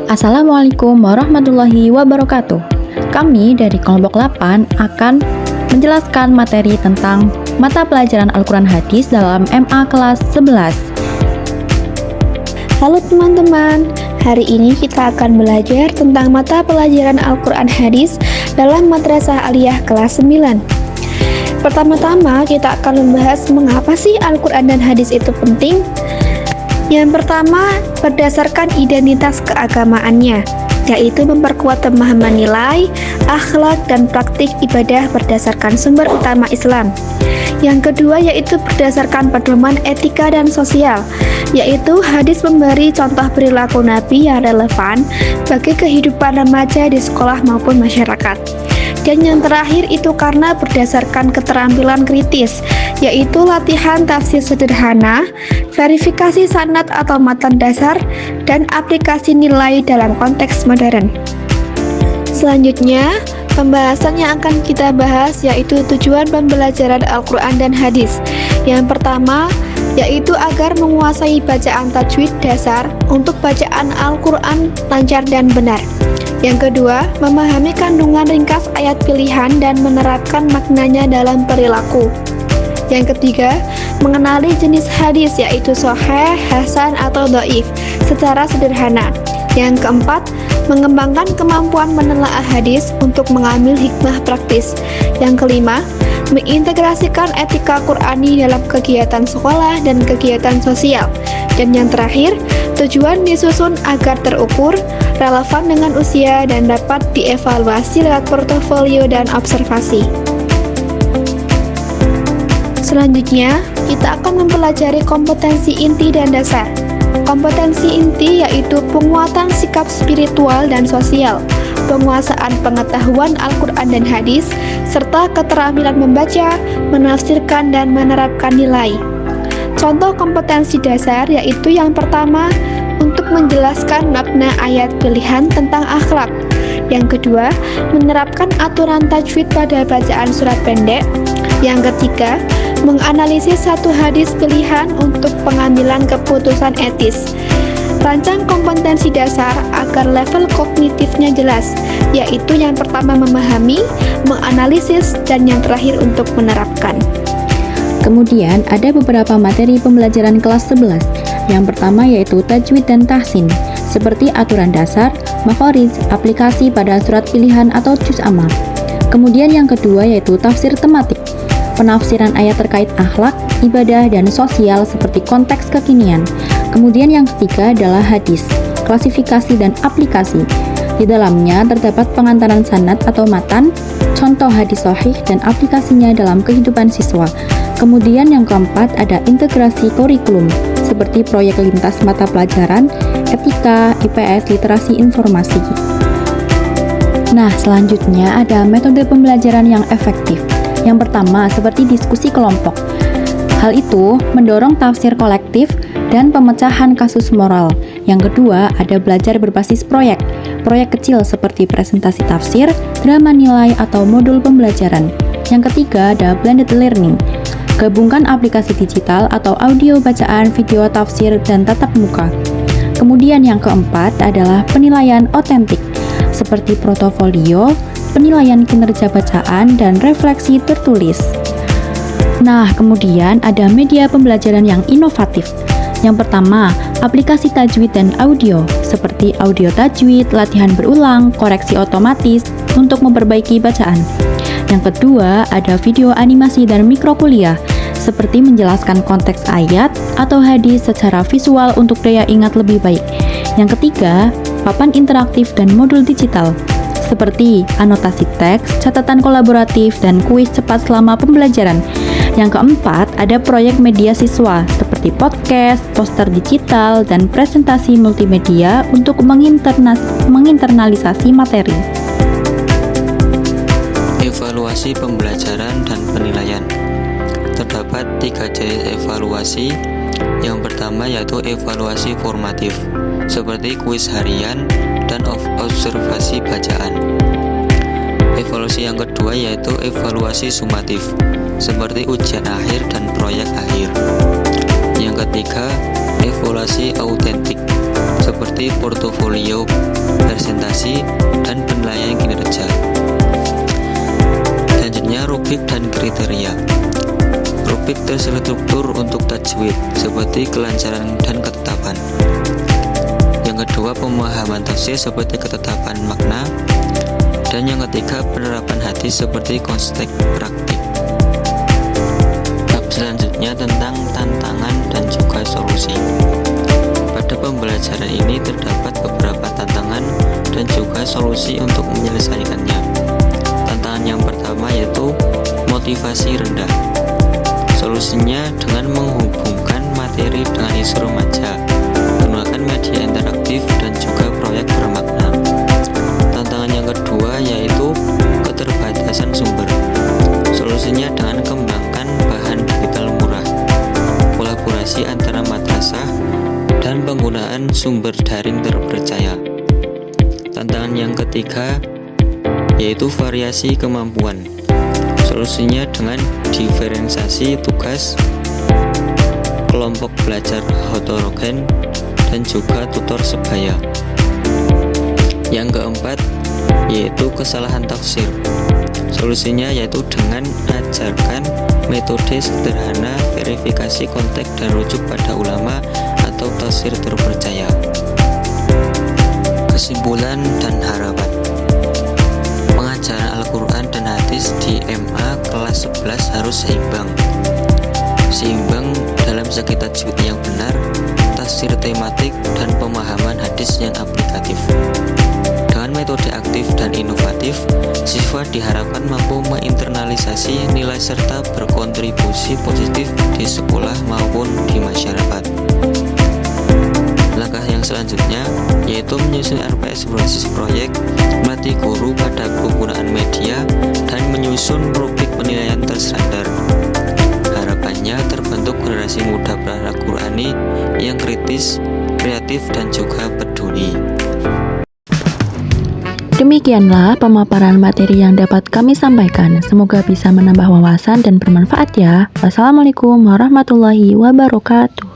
Assalamualaikum warahmatullahi wabarakatuh. Kami dari kelompok 8 akan menjelaskan materi tentang mata pelajaran Al-Quran Hadis dalam MA kelas 11. Halo teman-teman, hari ini kita akan belajar tentang mata pelajaran Al-Quran Hadis dalam Madrasah Aliyah kelas 9. Pertama-tama kita akan membahas mengapa sih Al-Quran dan Hadis itu penting. Yang pertama, berdasarkan identitas keagamaannya, yaitu memperkuat pemahaman nilai, akhlak, dan praktik ibadah berdasarkan sumber utama Islam. Yang kedua yaitu berdasarkan pedoman etika dan sosial, yaitu hadis memberi contoh perilaku Nabi yang relevan bagi kehidupan remaja di sekolah maupun masyarakat. Dan yang terakhir itu karena berdasarkan keterampilan kritis, yaitu latihan tafsir sederhana, verifikasi sanad atau matan dasar, dan aplikasi nilai dalam konteks modern. Selanjutnya, pembahasan yang akan kita bahas yaitu tujuan pembelajaran Al-Quran dan Hadis. Yang pertama, yaitu agar menguasai bacaan tajwid dasar untuk bacaan Al-Quran lancar dan benar. Yang kedua, memahami kandungan ringkas ayat pilihan dan menerapkan maknanya dalam perilaku. Yang ketiga, mengenali jenis hadis yaitu sahih, hasan, atau dhaif secara sederhana. Yang keempat, mengembangkan kemampuan menelaah hadis untuk mengambil hikmah praktis. Yang kelima, mengintegrasikan etika Qur'ani dalam kegiatan sekolah dan kegiatan sosial. Dan yang terakhir, tujuan disusun agar terukur, relevan dengan usia, dan dapat dievaluasi lewat portofolio dan observasi. Selanjutnya, kita akan mempelajari kompetensi inti dan dasar. Kompetensi inti yaitu penguatan sikap spiritual dan sosial, penguasaan pengetahuan Al-Quran dan Hadis, serta keterampilan membaca, menafsirkan, dan menerapkan nilai. Contoh kompetensi dasar yaitu yang pertama, untuk menjelaskan makna ayat pilihan tentang akhlak. Yang kedua, menerapkan aturan tajwid pada bacaan surat pendek. Yang ketiga, menganalisis satu hadis pilihan untuk pengambilan keputusan etis. Rancang kompetensi dasar agar level kognitifnya jelas, yaitu yang pertama memahami, menganalisis, dan yang terakhir untuk menerapkan. Kemudian ada beberapa materi pembelajaran kelas 11. Yang pertama yaitu tajwid dan tahsin, seperti aturan dasar, makharij, aplikasi pada surat pilihan atau juz amma. Kemudian yang kedua yaitu tafsir tematik, penafsiran ayat terkait akhlak, ibadah, dan sosial seperti konteks kekinian. Kemudian yang ketiga adalah hadis, klasifikasi dan aplikasi. Di dalamnya terdapat pengantaran sanad atau matan, contoh hadis sahih, dan aplikasinya dalam kehidupan siswa. Kemudian yang keempat ada integrasi kurikulum, seperti proyek lintas mata pelajaran, etika, IPS, literasi informasi. Nah, selanjutnya ada metode pembelajaran yang efektif. Yang pertama, seperti diskusi kelompok. Hal itu mendorong tafsir kolektif dan pemecahan kasus moral. Yang kedua, ada belajar berbasis proyek. Proyek kecil seperti presentasi tafsir, drama nilai, atau modul pembelajaran. Yang ketiga, ada blended learning. Gabungkan aplikasi digital atau audio bacaan, video tafsir, dan tatap muka. Kemudian yang keempat adalah penilaian otentik, seperti portofolio, penilaian kinerja bacaan, dan refleksi tertulis. Nah, kemudian ada media pembelajaran yang inovatif. Yang pertama, aplikasi tajwid dan audio, seperti audio tajwid, latihan berulang, koreksi otomatis untuk memperbaiki bacaan. Yang kedua, ada video animasi dan mikrokuliah, seperti menjelaskan konteks ayat atau hadis secara visual untuk daya ingat lebih baik. Yang ketiga, papan interaktif dan modul digital, seperti anotasi teks, catatan kolaboratif, dan kuis cepat selama pembelajaran. Yang keempat, ada proyek media siswa, seperti podcast, poster digital, dan presentasi multimedia untuk menginternalisasi materi. Evaluasi pembelajaran dan penilaian. Terdapat 3 jenis evaluasi. Yang pertama yaitu evaluasi formatif, seperti kuis harian dan observasi bacaan. Evaluasi yang kedua yaitu evaluasi sumatif, seperti ujian akhir dan proyek akhir. Yang ketiga, evaluasi autentik, seperti portofolio, presentasi, dan penilaian kinerja. Selanjutnya, rubrik dan kriteria. Rubrik terstruktur untuk tajwid, seperti kelancaran dan ketetapan. Yang kedua, pemahaman tafsir seperti ketetapan makna. Dan yang ketiga, penerapan hadis seperti konteks praktik. Tab selanjutnya tentang tantangan dan juga solusi. Pada pembelajaran ini terdapat beberapa tantangan dan juga solusi untuk menyelesaikannya. Tantangan yang pertama yaitu motivasi rendah. Solusinya dengan menghubungkan materi dengan isu remaja, menggunakan media interaktif dan juga proyek bermakna. Tantangan yang kedua yaitu keterbatasan sumber. Solusinya dengan kembangkan bahan digital murah, kolaborasi antara madrasah, dan penggunaan sumber daring terpercaya. Tantangan yang ketiga yaitu variasi kemampuan. Solusinya dengan diferensiasi tugas, kelompok belajar heterogen, dan juga tutor sebaya. Yang keempat yaitu kesalahan tafsir. Solusinya yaitu dengan ajarkan metode sederhana verifikasi konteks dan rujuk pada ulama atau tafsir terpercaya. Kesimpulan dan harapan. Pengajaran Al-Quran dan hadis di MA kelas 11 harus seimbang. Seimbang dalam segi tajwid yang benar, tafsir tematik, dan pemahaman hadis yang aplikatif. Dengan metode aktif dan inovatif, siswa diharapkan mampu menginternalisasi nilai serta berkontribusi positif di sekolah maupun di masyarakat. Langkah yang selanjutnya yaitu menyusun RPS berbasis proyek, melatih guru pada penggunaan media, dan menyusun rubrik penilaian terstandar. Harapannya terbentuk generasi muda berakhlak Qurani yang kritis, kreatif, dan juga peduli. Demikianlah pemaparan materi yang dapat kami sampaikan. Semoga bisa menambah wawasan dan bermanfaat ya. Wassalamualaikum warahmatullahi wabarakatuh.